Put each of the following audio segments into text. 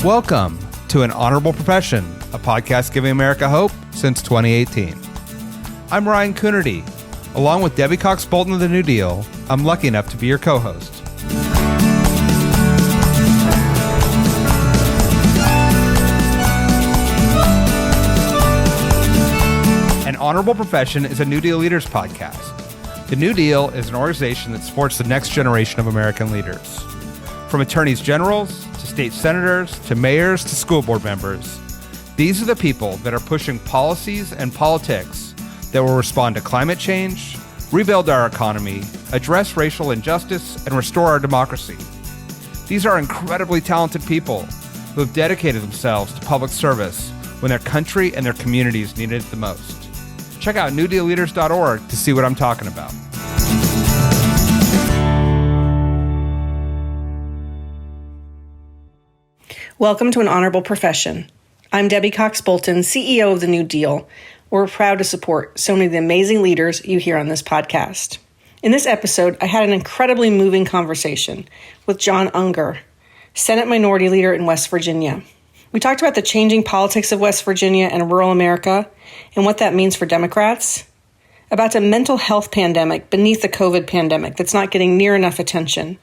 Welcome to An Honorable Profession, a podcast giving America hope since 2018. I'm Ryan Coonerty. Along with Debbie Cox Bultan of the New Deal, I'm lucky enough to be your co-host. An Honorable Profession is a New Deal Leaders podcast. The New Deal is an organization that supports the next generation of American leaders. From attorneys generals, to state senators, to mayors, to school board members, these are the people that are pushing policies and politics that will respond to climate change, rebuild our economy, address racial injustice, and restore our democracy. These are incredibly talented people who have dedicated themselves to public service when their country and their communities needed it the most. Check out newdealleaders.org to see what I'm talking about. Welcome to An Honorable Profession. I'm Debbie Cox Bultan, CEO of the New Deal. We're proud to support so many of the amazing leaders you hear on this podcast. In this episode, I had an incredibly moving conversation with John Unger, Senate Minority Leader in West Virginia. We talked about the changing politics of West Virginia and rural America and what that means for Democrats, about a mental health pandemic beneath the COVID pandemic that's not getting near enough attention,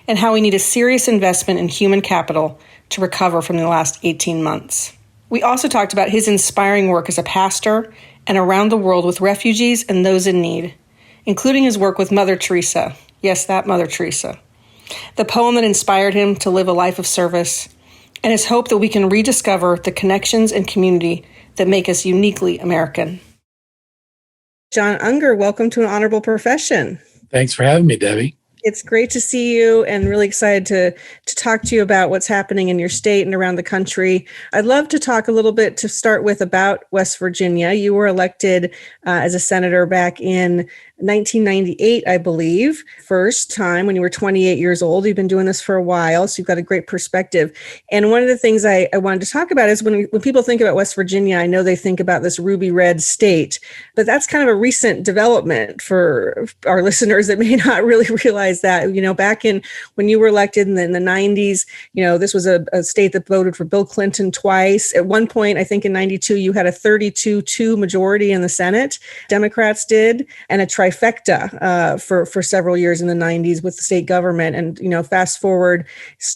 and how we need a serious investment in human capital to recover from the last 18 months. We also talked about his inspiring work as a pastor and around the world with refugees and those in need, including his work with Mother Teresa. Yes, that Mother Teresa. The poem that inspired him to live a life of service, and his hope that we can rediscover the connections and community that make us uniquely American. John Unger, welcome to An Honorable Profession. Thanks for having me, Debbie. It's great to see you and really excited to talk to you about what's happening in your state and around the country. I'd love to talk a little bit to start with about West Virginia. You were elected as a senator back in 1998, I believe, first time when you were 28 years old. You've been doing this for a while, so you've got a great perspective. And one of the things I wanted to talk about is when people think about West Virginia, I know they think about this ruby red state, but that's kind of a recent development for our listeners that may not really realize that. You know, back in when you were elected in the 90s, you know, this was a state that voted for Bill Clinton twice. At one point, I think in 92, you had a 32-2 majority in the Senate. Democrats did, and a trifecta for several years in the 90s with the state government. And, you know, fast forward,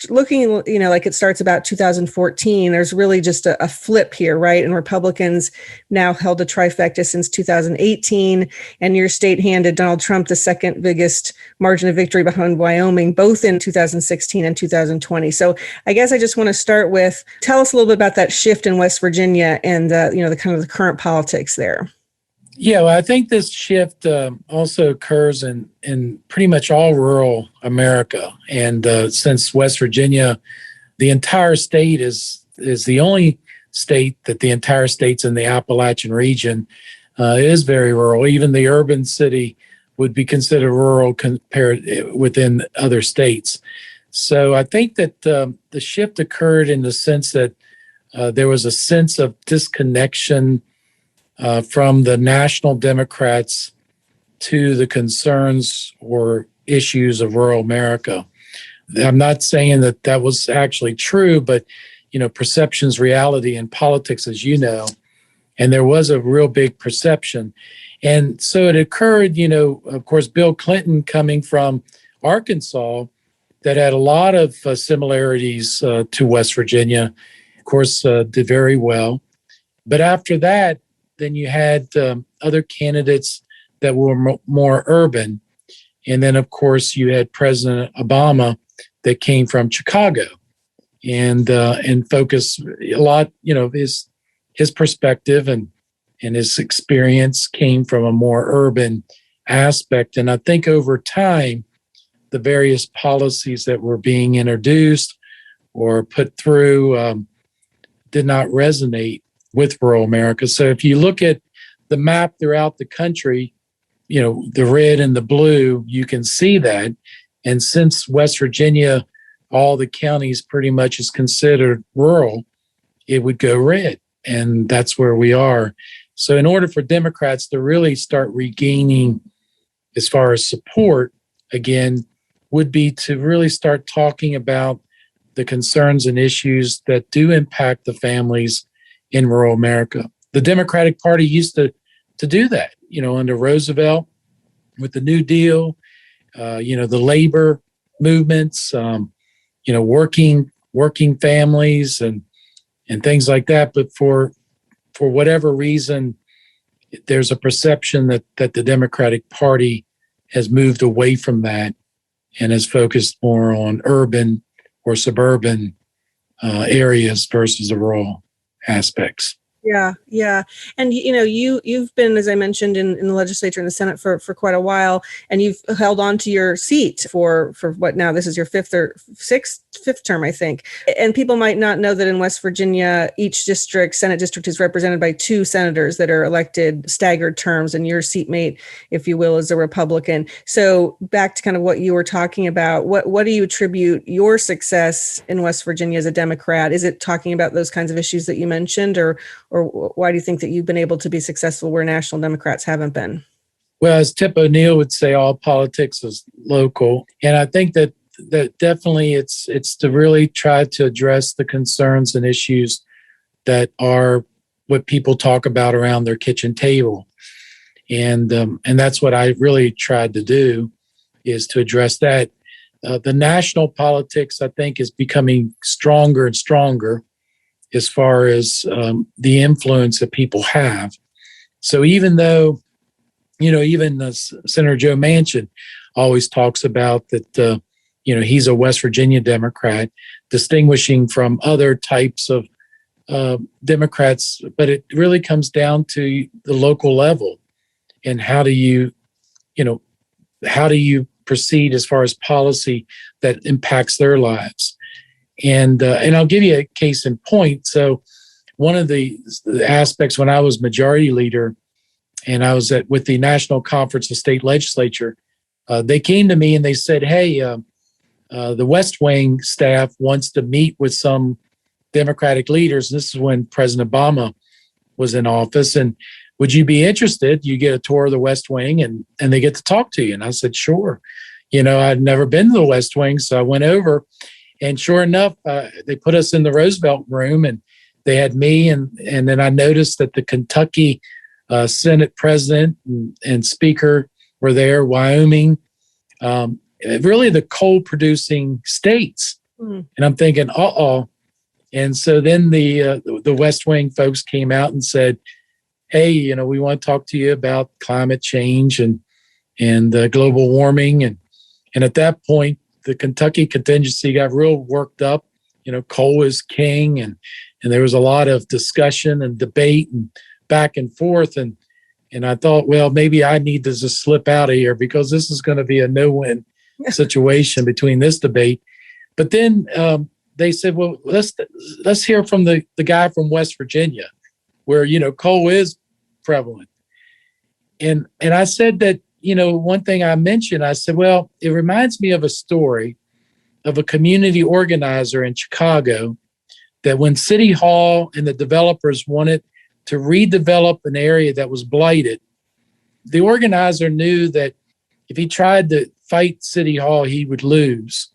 looking, you know, like it starts about 2014, there's really just a flip here, right? And Republicans now held a trifecta since 2018, and your state handed Donald Trump the second biggest margin of victory behind Wyoming, both in 2016 and 2020. So I guess I just want to start with, tell us a little bit about that shift in West Virginia and, you know, the kind of the current politics there. Yeah, well, I think this shift also occurs in pretty much all rural America. And since West Virginia, the entire state is the only state that the entire state's in the Appalachian region, is very rural. Even the urban city would be considered rural compared within other states. So I think that the shift occurred in the sense that there was a sense of disconnection from the national Democrats to the concerns or issues of rural America. I'm not saying that that was actually true, but, you know, perception's reality in politics, as you know, and there was a real big perception. And so it occurred, you know, of course, Bill Clinton coming from Arkansas that had a lot of similarities to West Virginia, of course, did very well. But after that, then you had other candidates that were more urban. And then, of course, you had President Obama that came from Chicago and focused a lot, you know, his perspective and his experience came from a more urban aspect. And I think over time, the various policies that were being introduced or put through did not resonate with rural America. So if you look at the map throughout the country, you know, the red and the blue, you can see that. And since West Virginia, all the counties pretty much is considered rural, it would go red. And that's where we are. So in order for Democrats to really start regaining as far as support, again, would be to really start talking about the concerns and issues that do impact the families in rural America. The Democratic Party used to do that, under Roosevelt with the New Deal, the labor movements, working families and things like that. But for whatever reason, there's a perception that the Democratic Party has moved away from that and has focused more on urban or suburban areas versus the rural aspects. Yeah. And, you've been, as I mentioned, in the legislature and the Senate for quite a while, and you've held on to your seat for what now, this is your fifth term, I think. And people might not know that in West Virginia, each Senate district is represented by 2 senators that are elected staggered terms, and your seatmate, if you will, is a Republican. So back to kind of what you were talking about, what do you attribute your success in West Virginia as a Democrat? Is it talking about those kinds of issues that you mentioned, or why do you think that you've been able to be successful where national Democrats haven't been? Well, as Tip O'Neill would say, all politics is local. And I think that definitely it's to really try to address the concerns and issues that are what people talk about around their kitchen table. And that's what I really tried to do, is to address that. The national politics, I think, is becoming stronger and stronger as far as the influence that people have. So even though, even Senator Joe Manchin always talks about that, he's a West Virginia Democrat, distinguishing from other types of Democrats, but it really comes down to the local level and how do you proceed as far as policy that impacts their lives. And I'll give you a case in point. So one of the aspects when I was majority leader and I was with the National Conference of State Legislature, they came to me and they said, hey, the West Wing staff wants to meet with some Democratic leaders. This is when President Obama was in office. And would you be interested? You get a tour of the West Wing and they get to talk to you. And I said, sure. I'd never been to the West Wing. So I went over. And sure enough, they put us in the Roosevelt room and they had me. And then I noticed that the Kentucky Senate president and speaker were there, Wyoming, really the coal producing states. And I'm thinking, And so then the West Wing folks came out and said, hey, we want to talk to you about climate change and global warming. And at that point, the Kentucky contingency got real worked up. Coal is king, and there was a lot of discussion and debate and back and forth. And I thought, well, maybe I need to just slip out of here because this is going to be a no-win situation between this debate. But then they said, well, let's hear from the guy from West Virginia, where coal is prevalent. And I said that. One thing I mentioned, I said, well, it reminds me of a story of a community organizer in Chicago that when City Hall and the developers wanted to redevelop an area that was blighted, the organizer knew that if he tried to fight City Hall, he would lose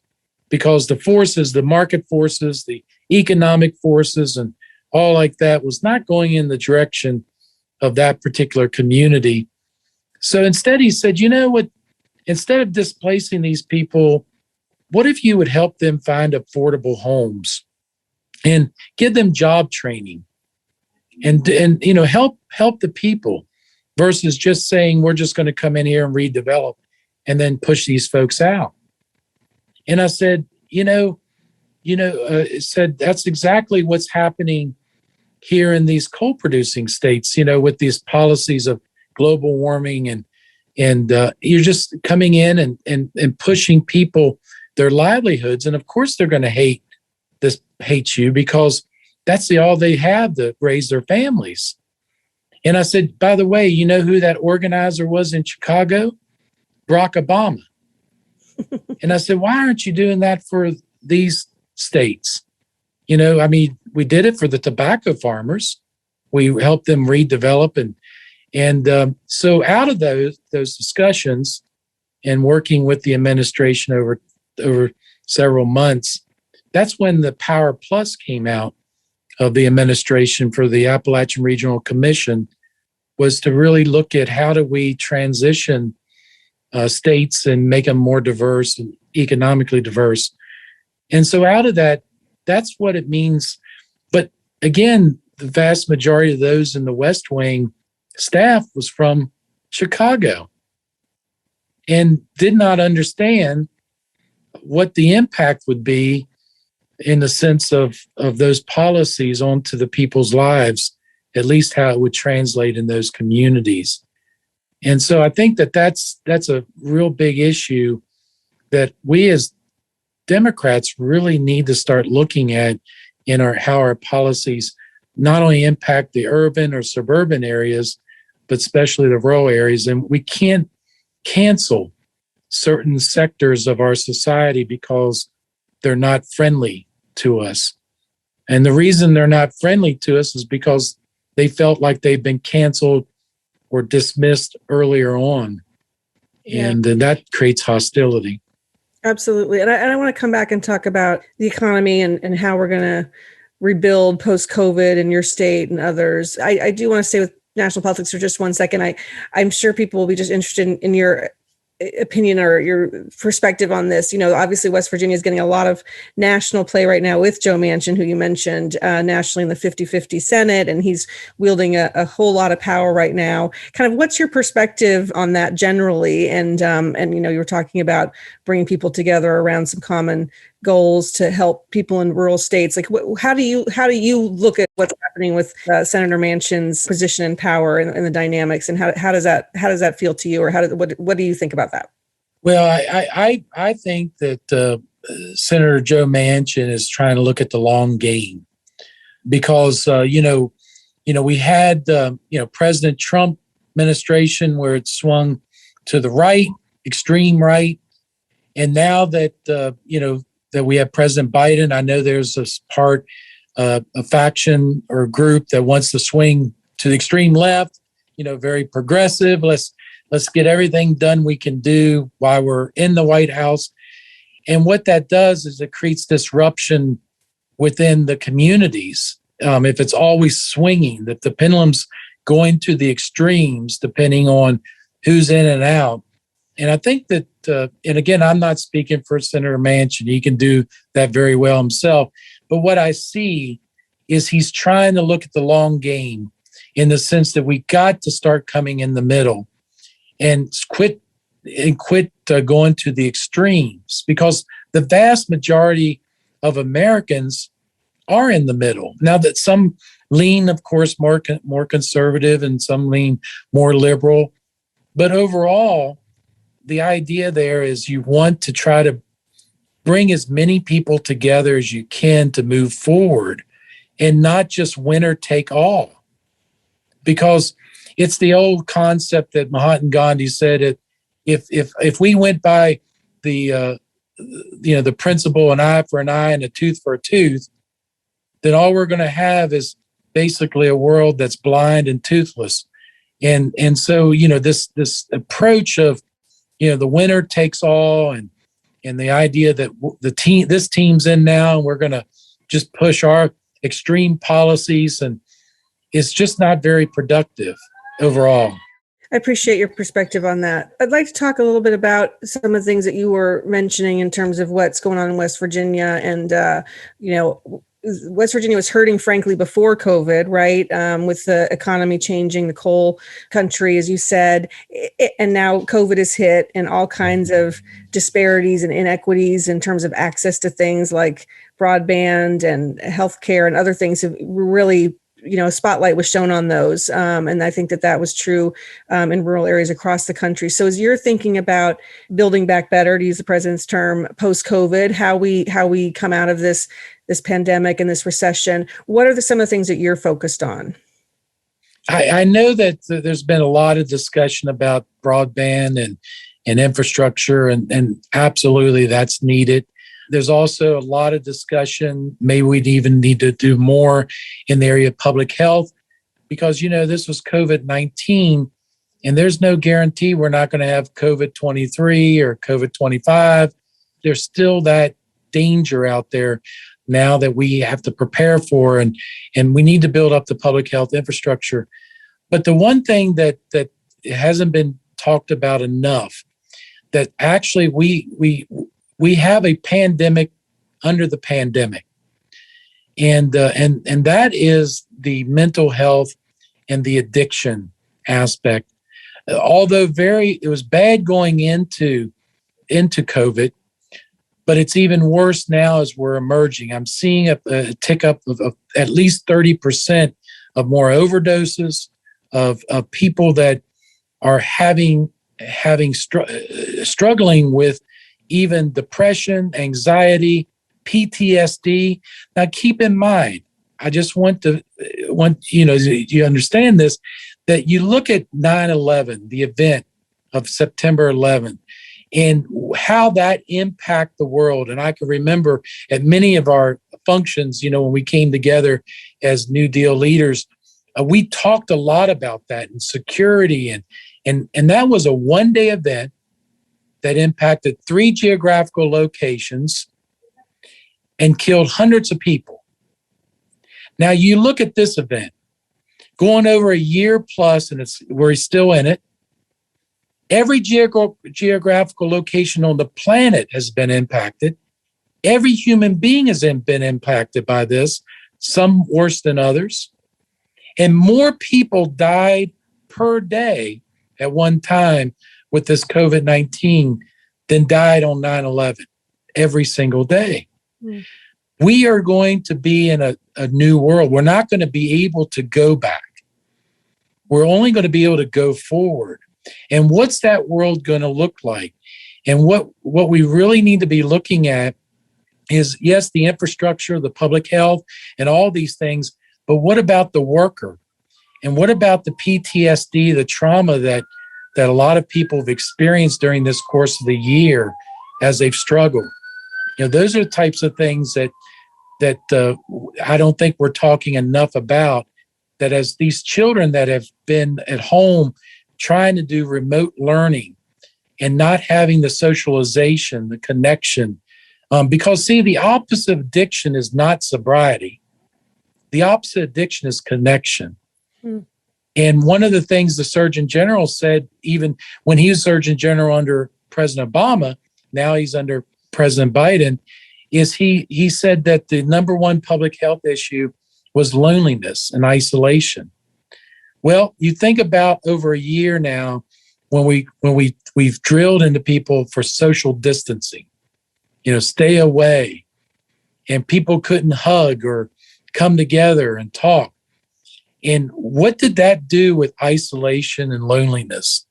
because the forces, the market forces, the economic forces, and all like that was not going in the direction of that particular community. So instead, he said, you know what, instead of displacing these people, what if you would help them find affordable homes and give them job training and help the people versus just saying we're just going to come in here and redevelop and then push these folks out. And I said, it said that's exactly what's happening here in these coal producing states, with these policies of global warming and you're just coming in and pushing people their livelihoods. And of course they're going to hate you because that's all they have to raise their families. And I said, by the way, you know who that organizer was in Chicago? Barack Obama. And I said, why aren't you doing that for these states? We did it for the tobacco farmers. We helped them redevelop and so out of those discussions and working with the administration over several months, that's when the Power Plus came out of the administration for the Appalachian Regional Commission, was to really look at how do we transition states and make them more diverse and economically diverse. And so out of that, that's what it means. But again, the vast majority of those in the West Wing staff was from Chicago and did not understand what the impact would be in the sense of those policies onto the people's lives, at least how it would translate in those communities. And so I think that's a real big issue that we as Democrats really need to start looking at in how our policies not only impact the urban or suburban areas, but especially the rural areas. And we can't cancel certain sectors of our society because they're not friendly to us. And the reason they're not friendly to us is because they felt like they've been canceled or dismissed earlier on. Yeah. And then that creates hostility. Absolutely. And I want to come back and talk about the economy and how we're going to rebuild post-COVID in your state and others. I do want to stay with national politics for just 1 second. I'm sure people will be just interested in your opinion or your perspective on this. Obviously West Virginia is getting a lot of national play right now with Joe Manchin, who you mentioned, nationally in the 50-50 Senate, and he's wielding a whole lot of power right now. Kind of what's your perspective on that generally? And you were talking about bringing people together around some common goals to help people in rural states. Like, how do you look at what's happening with Senator Manchin's position and power and the dynamics, and how does that feel to you, or what do you think about that? Well, I think that Senator Joe Manchin is trying to look at the long game, because we had President Trump administration where it swung to the right, extreme right, and now that that we have President Biden, I know there's this a faction or a group that wants to swing to the extreme left, very progressive. Let's get everything done we can do while we're in the White House. And what that does is it creates disruption within the communities. If it's always swinging, that the pendulum's going to the extremes, depending on who's in and out. And I think that, and again, I'm not speaking for Senator Manchin. He can do that very well himself. But what I see is he's trying to look at the long game, in the sense that we got to start coming in the middle and quit going to the extremes, because the vast majority of Americans are in the middle. Now that some lean, of course, more conservative and some lean more liberal, but overall, the idea there is you want to try to bring as many people together as you can to move forward, and not just winner take all. Because it's the old concept that Mahatma Gandhi said, if we went by the principle an eye for an eye and a tooth for a tooth, then all we're going to have is basically a world that's blind and toothless. And so this approach of the winner takes all, and the idea that this team's in now and we're going to just push our extreme policies, and it's just not very productive overall. I appreciate your perspective on that. I'd like to talk a little bit about some of the things that you were mentioning in terms of what's going on in West Virginia. And, West Virginia was hurting, frankly, before COVID, right? With the economy changing, the coal country, as you said. And now COVID has hit, and all kinds of disparities and inequities in terms of access to things like broadband and healthcare and other things have really, a spotlight was shown on those. And I think that was true in rural areas across the country. So as you're thinking about building back better, to use the president's term, post-COVID, how we come out of this pandemic and this recession, what are some of the things that you're focused on? I know that there's been a lot of discussion about broadband and infrastructure, and absolutely that's needed. There's also a lot of discussion, maybe we'd even need to do more in the area of public health, because, this was COVID-19, and there's no guarantee we're not going to have COVID-23 or COVID-25. There's still that danger out there now that we have to prepare for, and we need to build up the public health infrastructure. But the one thing that hasn't been talked about enough, that actually we have a pandemic under the pandemic, and that is the mental health and the addiction aspect. Although it was bad going into COVID, but it's even worse now as we're emerging. I'm seeing a tick up of at least 30% of more overdoses, of people that are struggling with even depression, anxiety, PTSD. Now, keep in mind, I just want you understand this, that you look at 9/11, the event of September 11th, and how that impacted the world. And I can remember at many of our functions, when we came together as New Deal leaders, we talked a lot about that and security. And that was a one-day event that impacted 3 geographical locations and killed hundreds of people. Now, you look at this event, going over a year plus, and we're still in it. Every geographical location on the planet has been impacted. Every human being has been impacted by this, some worse than others. And more people died per day at one time with this COVID-19 than died on 9/11 every single day. Mm. We are going to be in a new world. We're not going to be able to go back. We're only going to be able to go forward. And what's that world going to look like? And what we really need to be looking at is, yes, the infrastructure, the public health, and all these things, but what about the worker? And what about the PTSD, the trauma that a lot of people have experienced during this course of the year as they've struggled? Those are the types of things that I don't think we're talking enough about, that as these children that have been at home trying to do remote learning and not having the socialization, the connection, because see, the opposite of addiction is not sobriety. The opposite of addiction is connection. Mm. And one of the things the Surgeon General said, even when he was Surgeon General under President Obama, now he's under President Biden, is he said that the number one public health issue was loneliness and isolation. Well, you think about over a year now when we've drilled into people for social distancing, stay away, and people couldn't hug or come together and talk. And what did that do with isolation and loneliness?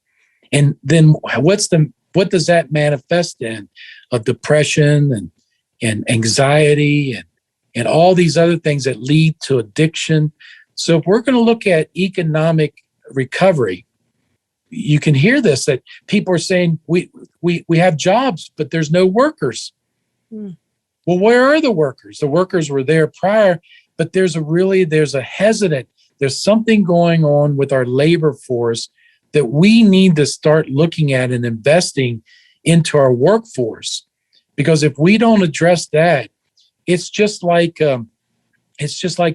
And then what does that manifest in? Of depression and anxiety and all these other things that lead to addiction. So if we're going to look at economic recovery, you can hear this, that people are saying we have jobs, but there's no workers. Mm. Well, where are the workers? The workers were there prior, but there's something going on with our labor force that we need to start looking at and investing into our workforce. Because if we don't address that, it's just like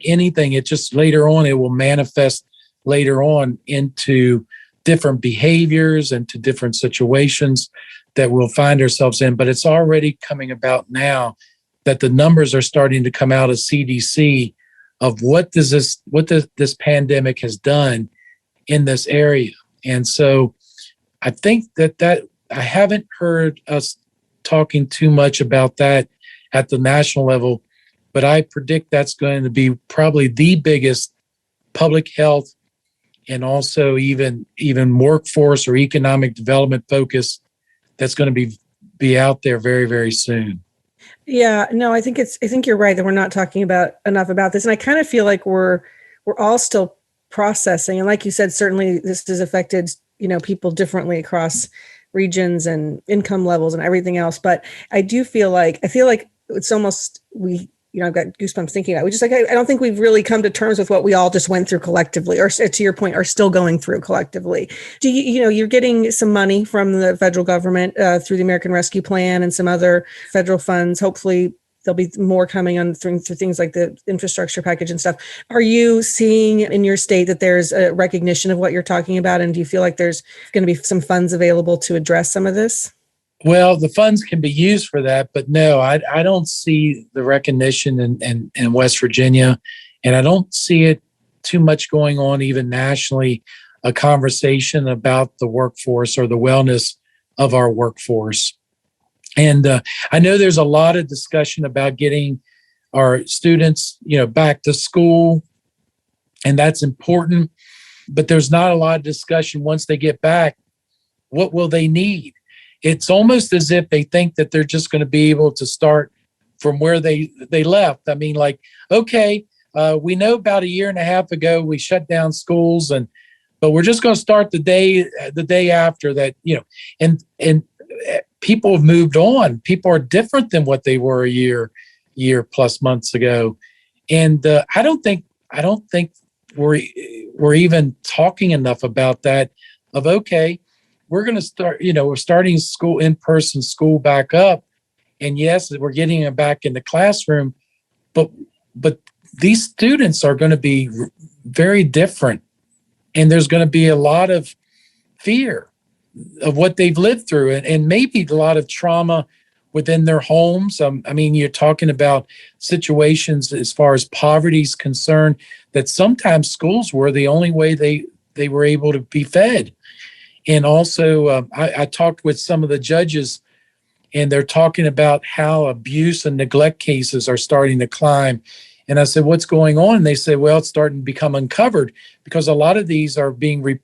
anything. It just later on, it will manifest later on into different behaviors and to different situations that we'll find ourselves in. But it's already coming about now that the numbers are starting to come out of CDC of what this pandemic has done in this area. And so I think that I haven't heard us talking too much about that at the national level, but I predict that's going to be probably the biggest public health and also even workforce or economic development focus that's going to be out there very, very soon. Yeah, no, I think you're right that we're not talking enough about this. And I kind of feel like we're all still processing. And like you said, certainly this has affected, people differently across regions and income levels and everything else. But I feel like it's almost, I've got goosebumps thinking about it. I don't think we've really come to terms with what we all just went through collectively, or to your point, are still going through collectively. Do you're getting some money from the federal government through the American Rescue Plan and some other federal funds, hopefully there'll be more coming on through things like the infrastructure package and stuff. Are you seeing in your state that there's a recognition of what you're talking about? And do you feel like there's going to be some funds available to address some of this? Well, the funds can be used for that, but no, I don't see the recognition in West Virginia, and I don't see it too much going on even nationally, a conversation about the workforce or the wellness of our workforce. And I know there's a lot of discussion about getting our students, back to school, and that's important, but there's not a lot of discussion once they get back, what will they need? It's almost as if they think that they're just going to be able to start from where they left. I mean, like, okay, we know about a year and a half ago we shut down schools, but we're just going to start the day after that, and people have moved on. People are different than what they were a year plus months ago, and I don't think we're even talking enough about that. Of okay, we're going to start. We're starting school, in-person school, back up, and yes, we're getting them back in the classroom, but these students are going to be very different, and there's going to be a lot of fear of what they've lived through, and maybe a lot of trauma within their homes. I mean, you're talking about situations as far as poverty is concerned, that sometimes schools were the only way they were able to be fed. And also, I talked with some of the judges, and they're talking about how abuse and neglect cases are starting to climb. And I said, what's going on? And they said, well, it's starting to become uncovered because a lot of these are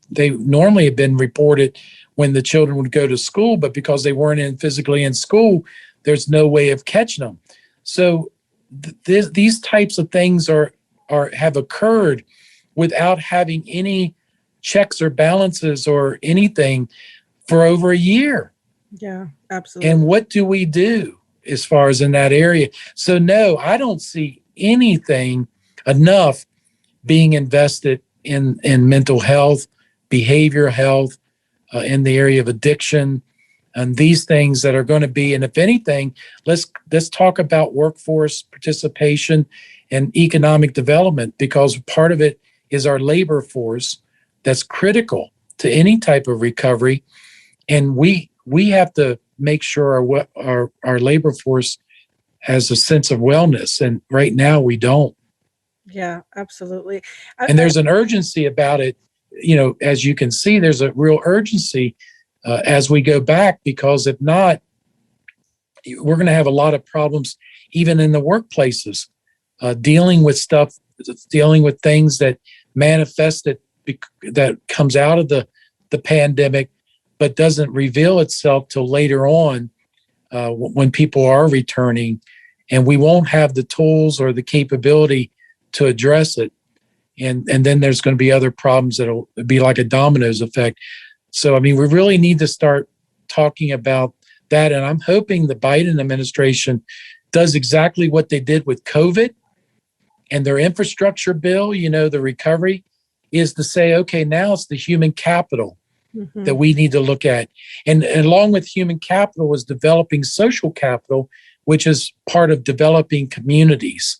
they normally have been reported when the children would go to school, but because they weren't physically in school, there's no way of catching them. So these types of things have occurred without having any checks or balances or anything for over a year. Yeah, absolutely. And what do we do as far as in that area? So no, I don't see anything enough being invested in mental health, behavioral health, in the area of addiction, and these things that are going to be. And if anything, let's talk about workforce participation and economic development, because part of it is our labor force that's critical to any type of recovery. And we have to make sure our labor force has a sense of wellness. And right now we don't. Yeah, absolutely. And there's an urgency about it. As you can see, there's a real urgency as we go back, because if not, we're going to have a lot of problems, even in the workplaces, dealing with things that manifested that comes out of the pandemic, but doesn't reveal itself till later on when people are returning, and we won't have the tools or the capability to address it. And then there's going to be other problems that'll be like a dominoes effect. So, I mean, we really need to start talking about that. And I'm hoping the Biden administration does exactly what they did with COVID and their infrastructure bill, the recovery, is to say, okay, now it's the human capital that we need to look at. And along with human capital was developing social capital, which is part of developing communities.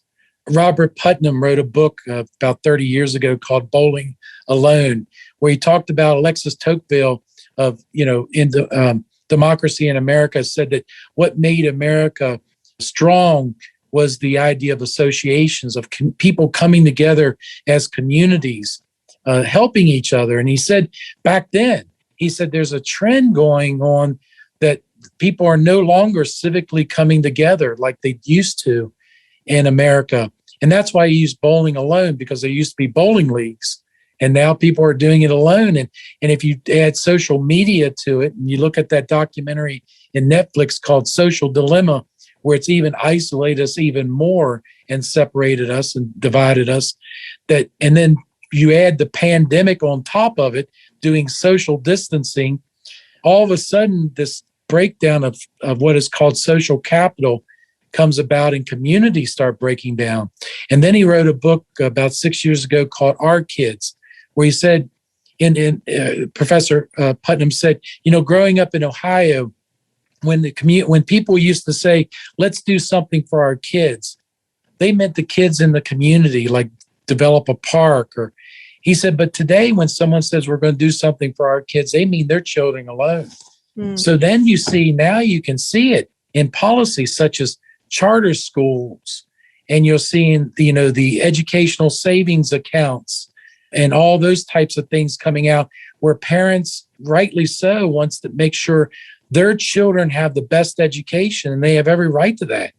Robert Putnam wrote a book about 30 years ago called Bowling Alone, where he talked about Alexis Tocqueville of, in the Democracy in America, said that what made America strong was the idea of associations, of people coming together as communities, helping each other. And he said back then, there's a trend going on that people are no longer civically coming together like they used to in America. And that's why I use bowling alone, because there used to be bowling leagues, and now people are doing it alone. And if you add social media to it, and you look at that documentary in Netflix called Social Dilemma, where it's even isolated us even more and separated us and divided us, and then you add the pandemic on top of it, doing social distancing, all of a sudden this breakdown of what is called social capital comes about, and communities start breaking down. And then he wrote a book about 6 years ago called Our Kids, where he said, Professor Putnam said, growing up in Ohio, when people used to say, let's do something for our kids, they meant the kids in the community, like develop a park. Or he said, but today when someone says we're going to do something for our kids, they mean their children alone. So then now you can see it in policies such as charter schools, and you'll see in the educational savings accounts and all those types of things coming out, where parents, rightly so, wants to make sure their children have the best education, and they have every right to that.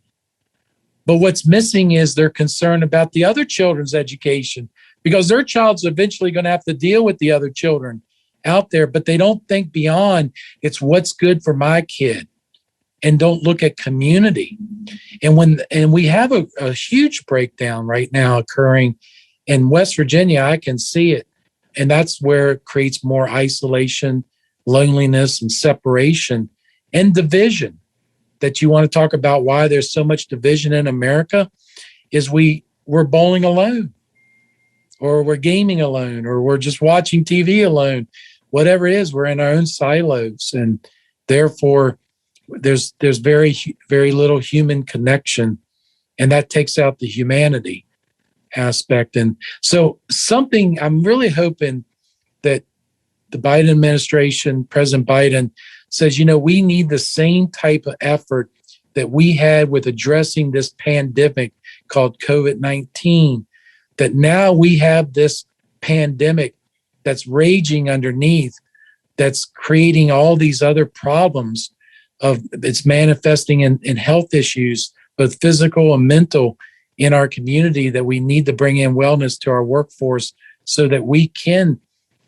But what's missing is they're concerned about the other children's education, because their child's eventually going to have to deal with the other children out there, but they don't think beyond it's what's good for my kid and don't look at community. And we have a huge breakdown right now occurring in West Virginia. I can see it. And that's where it creates more isolation, loneliness, and separation and division. That you want to talk about why there's so much division in America is we're bowling alone, or we're gaming alone, or we're just watching TV alone. Whatever it is, we're in our own silos, and therefore there's very, very little human connection, and that takes out the humanity aspect. And so something I'm really hoping that the Biden administration, President Biden, says, we need the same type of effort that we had with addressing this pandemic called COVID-19, that now we have this pandemic that's raging underneath, that's creating all these other problems it's manifesting in health issues, both physical and mental, in our community, that we need to bring in wellness to our workforce so that we can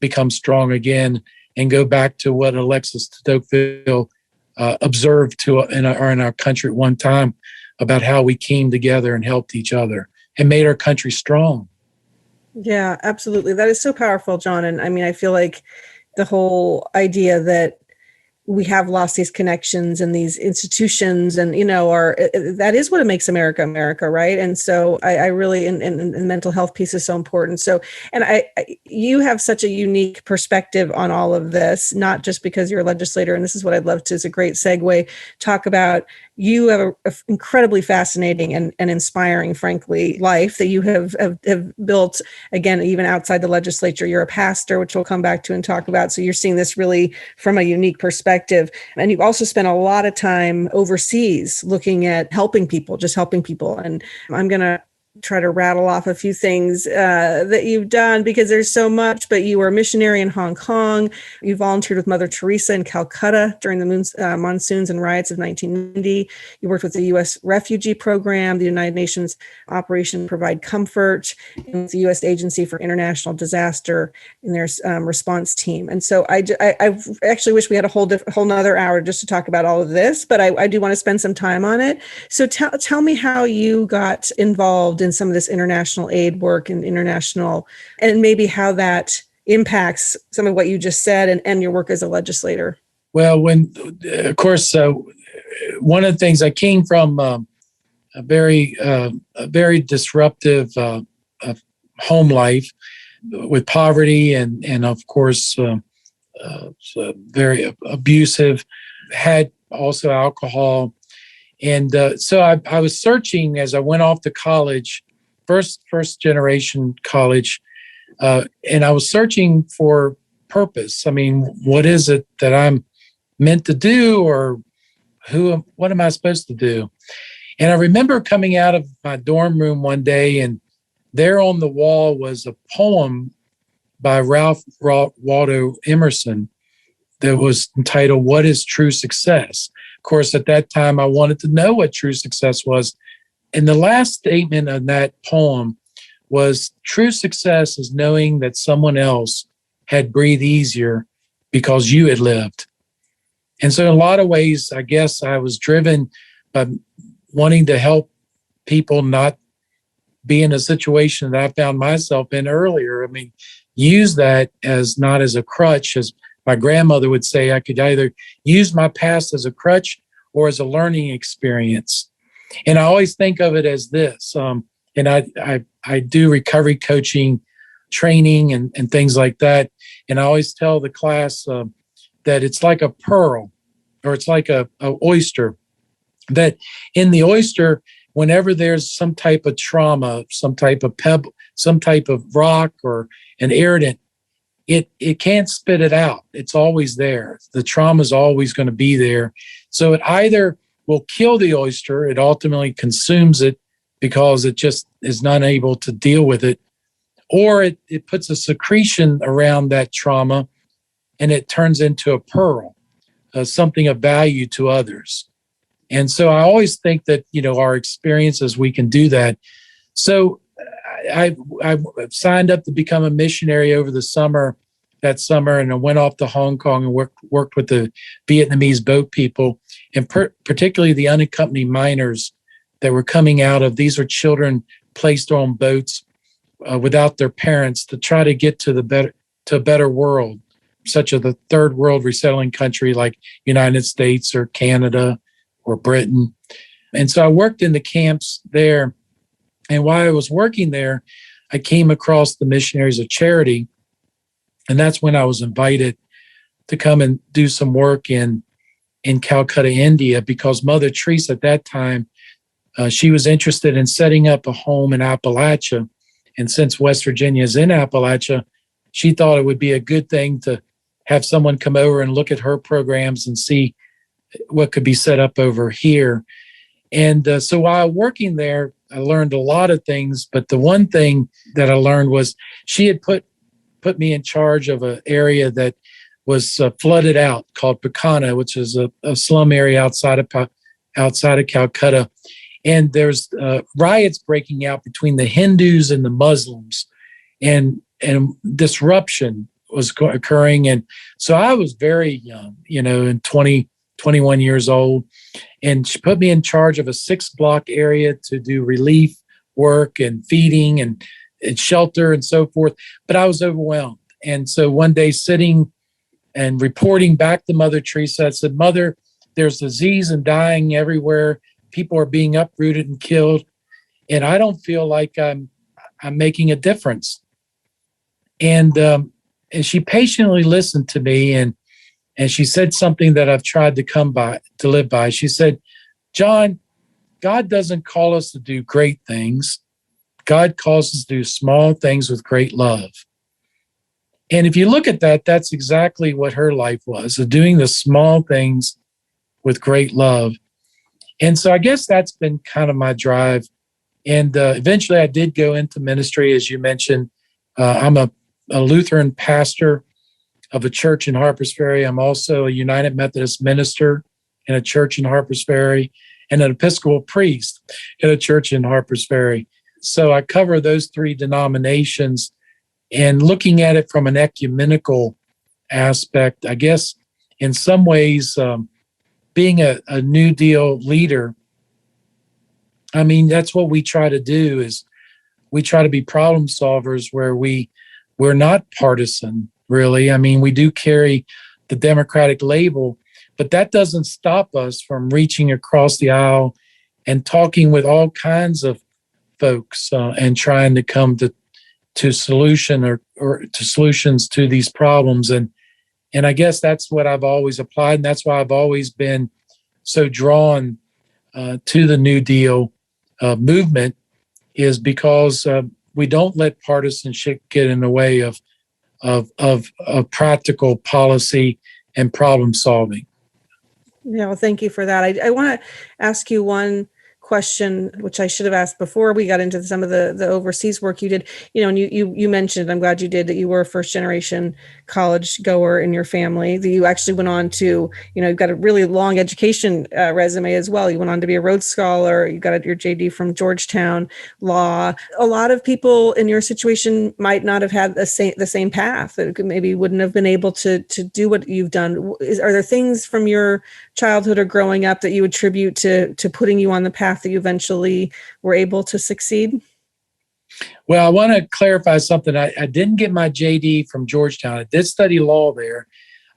become strong again and go back to what Alexis Tocqueville observed in our country at one time about how we came together and helped each other and made our country strong. Yeah, absolutely. That is so powerful, John. And I mean, I feel like the whole idea that we have lost these connections and these institutions, and that is what makes America America, right? And so I really, and mental health piece is so important. So, and you have such a unique perspective on all of this, not just because you're a legislator, and this is what I'd love to, as a great segue, talk about. You have an incredibly fascinating and inspiring, frankly, life that you have built, again, even outside the legislature. You're a pastor, which we'll come back to and talk about. So you're seeing this really from a unique perspective. And you've also spent a lot of time overseas looking at helping people. And I'm going to try to rattle off a few things that you've done, because there's so much. But you were a missionary in Hong Kong. You volunteered with Mother Teresa in Calcutta during the monsoons and riots of 1990. You worked with the U.S. Refugee Program, the United Nations Operation Provide Comfort, and the U.S. Agency for International Disaster in their response team. And so I actually wish we had a whole nother hour just to talk about all of this, but I do want to spend some time on it. So tell me how you got involved in some of this international aid work and maybe how that impacts some of what you just said and your work as a legislator. Well, one of the things, I came from a very disruptive home life with poverty and of course, very abusive, had also alcohol. And so I was searching as I went off to college, first generation college, and I was searching for purpose. I mean, what is it that I'm meant to do, or what am I supposed to do? And I remember coming out of my dorm room one day, and there on the wall was a poem by Ralph Waldo Emerson that was entitled, "What is True Success?" Of course, at that time, I wanted to know what true success was. And the last statement of that poem was, true success is knowing that someone else had breathed easier because you had lived. And so in a lot of ways, I guess I was driven by wanting to help people not be in a situation that I found myself in earlier. I mean, use that as not as a crutch, as my grandmother would say. I could either use my past as a crutch or as a learning experience. And I always think of it as this. And I do recovery coaching training and things like that. And I always tell the class that it's like a pearl, or it's like a oyster, that in the oyster, whenever there's some type of trauma, some type of pebble, some type of rock or an irritant, it can't spit it out. It's always there. The trauma is always going to be there. So it either will kill the oyster, it ultimately consumes it because it just is not able to deal with it, or it puts a secretion around that trauma and it turns into a pearl, something of value to others. And so I always think that, our experiences, we can do that. So I signed up to become a missionary over that summer, and I went off to Hong Kong and worked with the Vietnamese boat people, and particularly the unaccompanied minors that were coming out of, these are children placed on boats without their parents to try to get to a better world, such as the third world resettling country like United States or Canada or Britain. And so I worked in the camps there. And while I was working there, I came across the Missionaries of Charity. And that's when I was invited to come and do some work in Calcutta, India, because Mother Teresa at that time, she was interested in setting up a home in Appalachia. And since West Virginia is in Appalachia, she thought it would be a good thing to have someone come over and look at her programs and see what could be set up over here. And so while working there, I learned a lot of things. But the one thing that I learned was she had put me in charge of an area that was flooded out called Pekana, which is a slum area outside of Calcutta. And there's riots breaking out between the Hindus and the Muslims, and disruption was occurring. And so I was very young, and 21 years old. And she put me in charge of a 6-block area to do relief work and feeding and shelter and so forth. But I was overwhelmed. And so one day, sitting and reporting back to Mother Teresa, I said, "Mother, there's disease and dying everywhere. People are being uprooted and killed. And I don't feel like I'm making a difference." And she patiently listened to me, and she said something that I've tried to live by. She said, "John, God doesn't call us to do great things. God calls us to do small things with great love." And if you look at that, that's exactly what her life was, doing the small things with great love. And so I guess that's been kind of my drive. And eventually I did go into ministry, as you mentioned. I'm a Lutheran pastor of a church in Harpers Ferry. I'm also a United Methodist minister in a church in Harpers Ferry, and an Episcopal priest in a church in Harpers Ferry. So I cover those 3 denominations, and looking at it from an ecumenical aspect, I guess in some ways, being a New Deal leader, I mean, that's what we try to do, is we try to be problem solvers where we're not partisan, really. I mean, we do carry the Democratic label, but that doesn't stop us from reaching across the aisle and talking with all kinds of folks and trying to come to solution or to solutions to these problems. And I guess that's what I've always applied. And that's why I've always been so drawn to the New Deal movement, is because we don't let partisanship get in the way of practical policy and problem solving. Yeah, well, thank you for that. I want to ask you one question, which I should have asked before we got into some of the overseas work you did. And you mentioned, I'm glad you did, that you were a first generation college goer in your family, that you actually went on to, you've got a really long education resume as well. You went on to be a Rhodes Scholar. You got your JD from Georgetown Law. A lot of people in your situation might not have had the same path, that maybe wouldn't have been able to do what you've done. Are there things from your childhood or growing up that you attribute to putting you on the path that you eventually were able to succeed? Well, I want to clarify something. I didn't get my JD from Georgetown. I did study law there,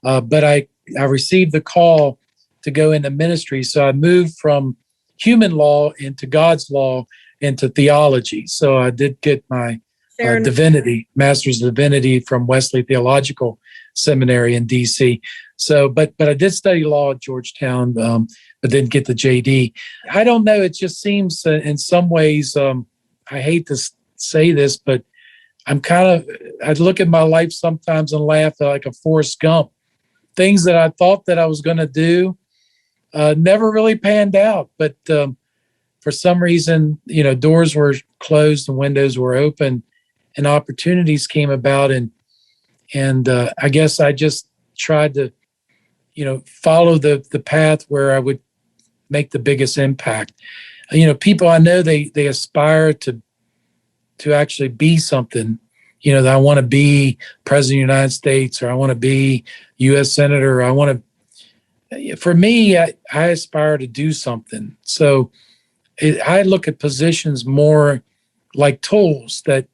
but I received the call to go into ministry. So I moved from human law into God's law into theology. So I did get my divinity, master's of divinity from Wesley Theological Seminary in DC. So, but I did study law at Georgetown, but didn't get the JD. I don't know. It just seems in some ways, I hate to say this, but I look at my life sometimes and laugh like a Forrest Gump. Things that I thought that I was going to do never really panned out. But for some reason, doors were closed and windows were open and opportunities came about. And I guess I just tried to, follow the path where I would make the biggest impact. People I know, they aspire to actually be something, that I want to be president of the United States, or I want to be U.S. Senator. For me, I aspire to do something. So I look at positions more like tools that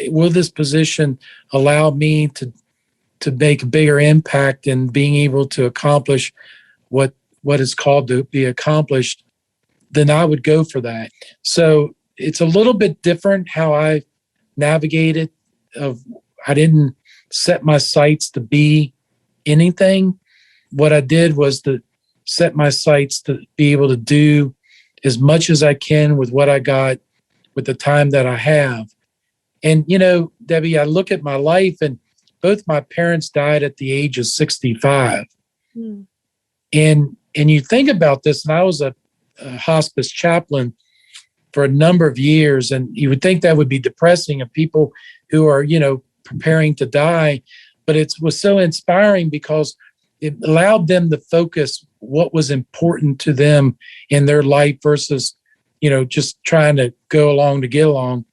will this position allow me to make a bigger impact and being able to accomplish what is called to be accomplished, then I would go for that. So it's a little bit different how I navigated. I didn't set my sights to be anything. What I did was to set my sights to be able to do as much as I can with what I got, with the time that I have. And, Debbie, I look at my life, and both my parents died at the age of 65. Mm. And you think about this, and I was a hospice chaplain for a number of years, and you would think that would be depressing of people who are, preparing to die. But it was so inspiring because it allowed them to focus what was important to them in their life versus, just trying to go along to get along.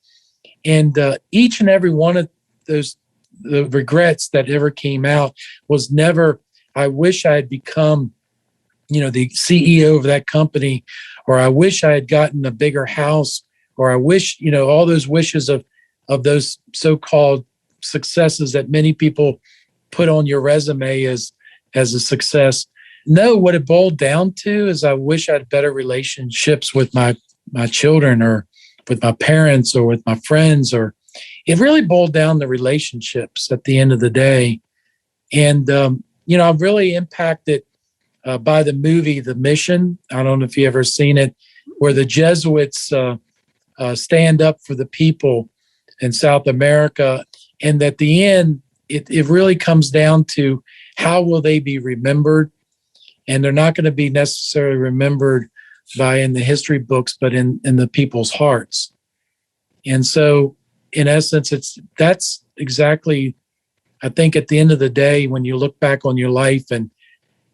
And each and every one of those, the regrets that ever came out was never, I wish I had become, the CEO of that company, or I wish I had gotten a bigger house, or I wish, all those wishes of those so-called successes that many people put on your resume as a success. No, what it boiled down to is I wish I had better relationships with my children, or with my parents, or with my friends, or it really boiled down to relationships at the end of the day. And, I'm really impacted by the movie, The Mission. I don't know if you ever seen it, where the Jesuits stand up for the people in South America. And at the end, it really comes down to how will they be remembered? And they're not going to be necessarily remembered in the history books, but in the people's hearts. And so, in essence, that's exactly, I think at the end of the day, when you look back on your life, and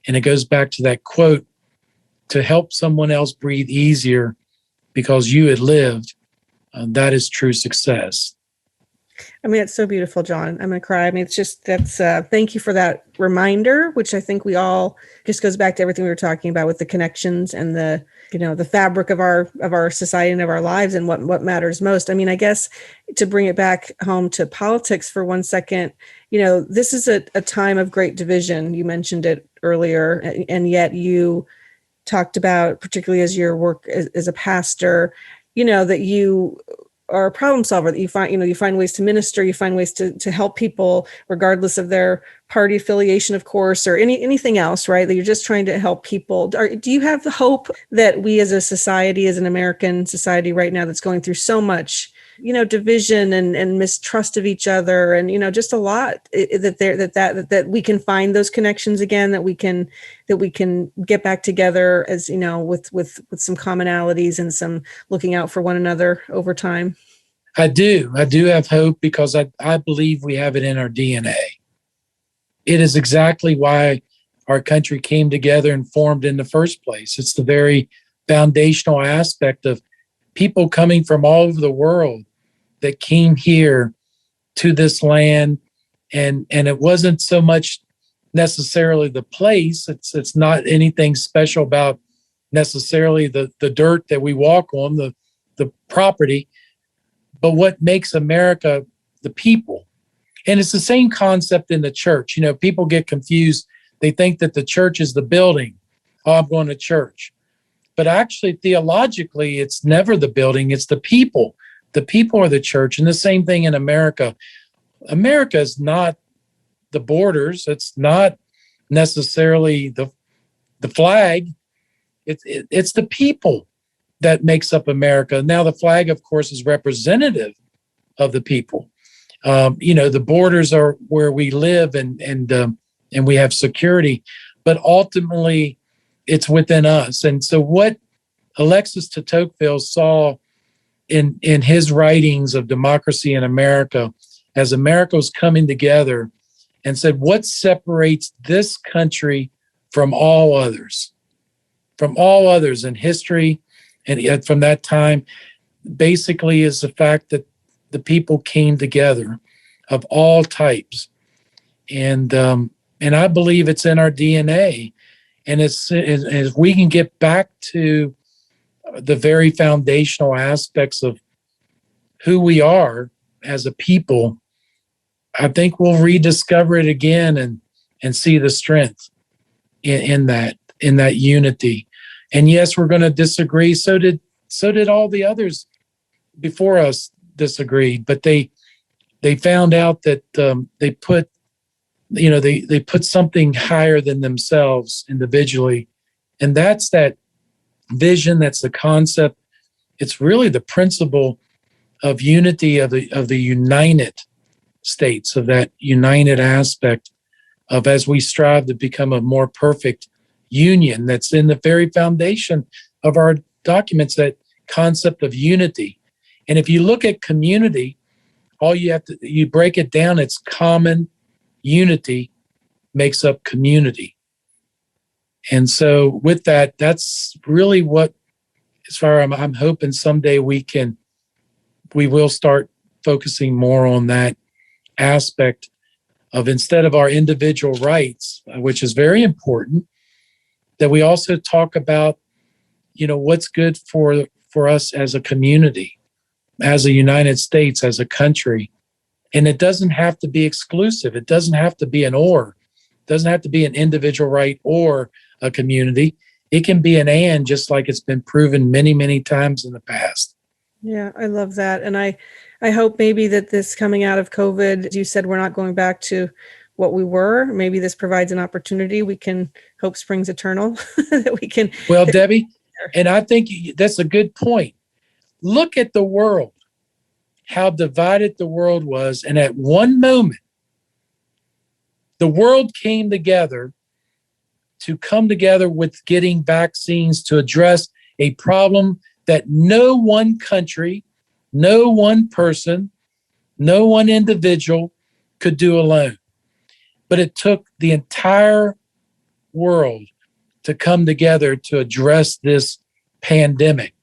it goes back to that quote, to help someone else breathe easier because you had lived, that is true success. I mean, it's so beautiful, John. I'm going to cry. I mean, it's just, thank you for that reminder, which I think we all, just goes back to everything we were talking about with the connections and the fabric of our society and of our lives, and what matters most. I mean, I guess to bring it back home to politics for one second, this is a time of great division. You mentioned it earlier, and yet you talked about, particularly as your work as a pastor, that you are a problem solver, that you find ways to minister, you find ways to help people regardless of their party affiliation, of course, or anything else, right? That you're just trying to help people. Do you have the hope that we as a society, as an American society right now that's going through so much, division and mistrust of each other, and, just a lot, that we can find those connections again, that we can get back together as, with some commonalities and some looking out for one another over time? I do have hope, because I believe we have it in our DNA. It is exactly why our country came together and formed in the first place. It's the very foundational aspect of people coming from all over the world that came here to this land. And it wasn't so much necessarily the place. It's not anything special about necessarily the dirt that we walk on, the property, but what makes America the people. And it's the same concept in the church. People get confused. They think that the church is the building. Oh, I'm going to church. But actually, theologically, it's never the building, it's the people. The people are the church. And the same thing in America. America is not the borders. It's not necessarily the flag. It's the people that makes up America. Now, the flag, of course, is representative of the people. The borders are where we live and we have security, but ultimately it's within us. And so what Alexis de Tocqueville saw in his writings of democracy in America, as America was coming together, and said, what separates this country from all others in history, and from that time, basically is the fact that the people came together of all types. And I believe it's in our DNA. And as we can get back to the very foundational aspects of who we are as a people, I think we'll rediscover it again and see the strength in that unity. And yes, we're going to disagree. So did all the others before us disagreed, but they found out that they put something higher than themselves individually, and that's that vision. That's the concept. It's really the principle of unity of the United States, of that united aspect of, as we strive to become a more perfect union, that's in the very foundation of our documents, that concept of unity. And if you look at community, you break it down, it's common unity makes up community. And so with that, that's really what, as far as I'm hoping someday we will start focusing more on that aspect of, instead of our individual rights, which is very important, that we also talk about, what's good for us as a community, as a United States, as a country. And it doesn't have to be exclusive. It doesn't have to be an or. It doesn't have to be an individual right or a community. It can be an and, just like it's been proven many, many times in the past. Yeah, I love that. And I hope maybe that this coming out of COVID, as you said, we're not going back to what we were. Maybe this provides an opportunity. We can hope springs eternal. That we can. Well, Debbie, and I think that's a good point. Look at the world, how divided the world was. And at one moment, the world came together with getting vaccines to address a problem that no one country, no one person, no one individual could do alone. But it took the entire world to come together to address this pandemic.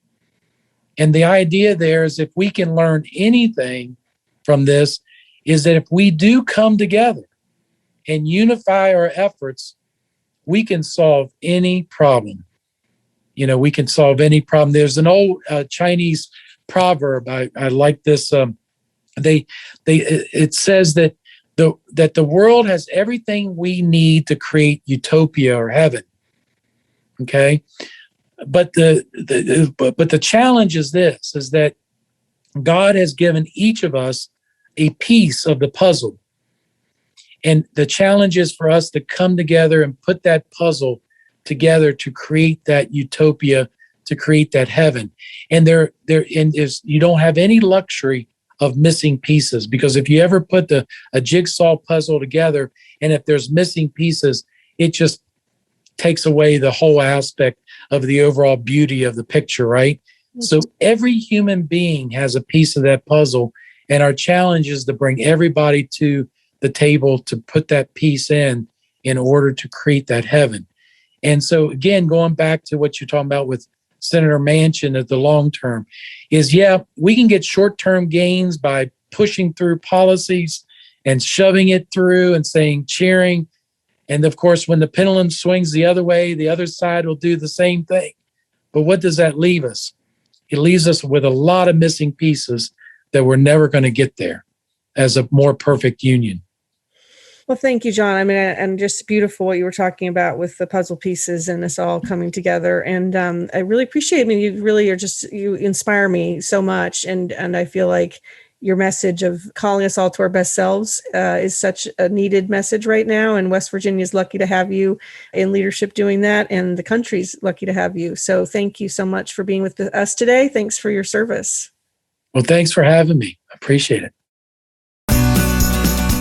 And the idea there is, if we can learn anything from this, is that if we do come together and unify our efforts, we can solve any problem. We can solve any problem. There's an old Chinese proverb. I like this. It says that the world has everything we need to create utopia or heaven. Okay, but the challenge is this: is that God has given each of us a piece of the puzzle, and the challenge is for us to come together and put that puzzle together to create that utopia, to create that heaven. And you don't have any luxury of missing pieces, because if you ever put a jigsaw puzzle together, and if there's missing pieces, it just takes away the whole aspect of the overall beauty of the picture, right? Mm-hmm. So every human being has a piece of that puzzle, and our challenge is to bring everybody to the table to put that piece in order to create that heaven. And so again, going back to what you're talking about with Senator Manchin at the long term, is we can get short-term gains by pushing through policies and shoving it through and cheering. And of course, when the pendulum swings the other way, the other side will do the same thing. But what does that leave us? It leaves us with a lot of missing pieces that we're never going to get there as a more perfect union. Well, thank you, John. I mean, and just beautiful what you were talking about with the puzzle pieces and us all coming together. And I really appreciate it. I mean, you really are you inspire me so much. And I feel like, your message of calling us all to our best selves is such a needed message right now. And West Virginia is lucky to have you in leadership doing that. And the country's lucky to have you. So thank you so much for being with us today. Thanks for your service. Well, thanks for having me. I appreciate it.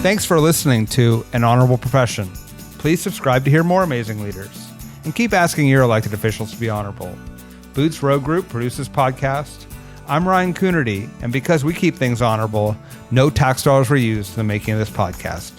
Thanks for listening to An Honorable Profession. Please subscribe to hear more amazing leaders and keep asking your elected officials to be honorable. Boots Road Group produces podcast. I'm Ryan Coonerty, and because we keep things honorable, no tax dollars were used in the making of this podcast.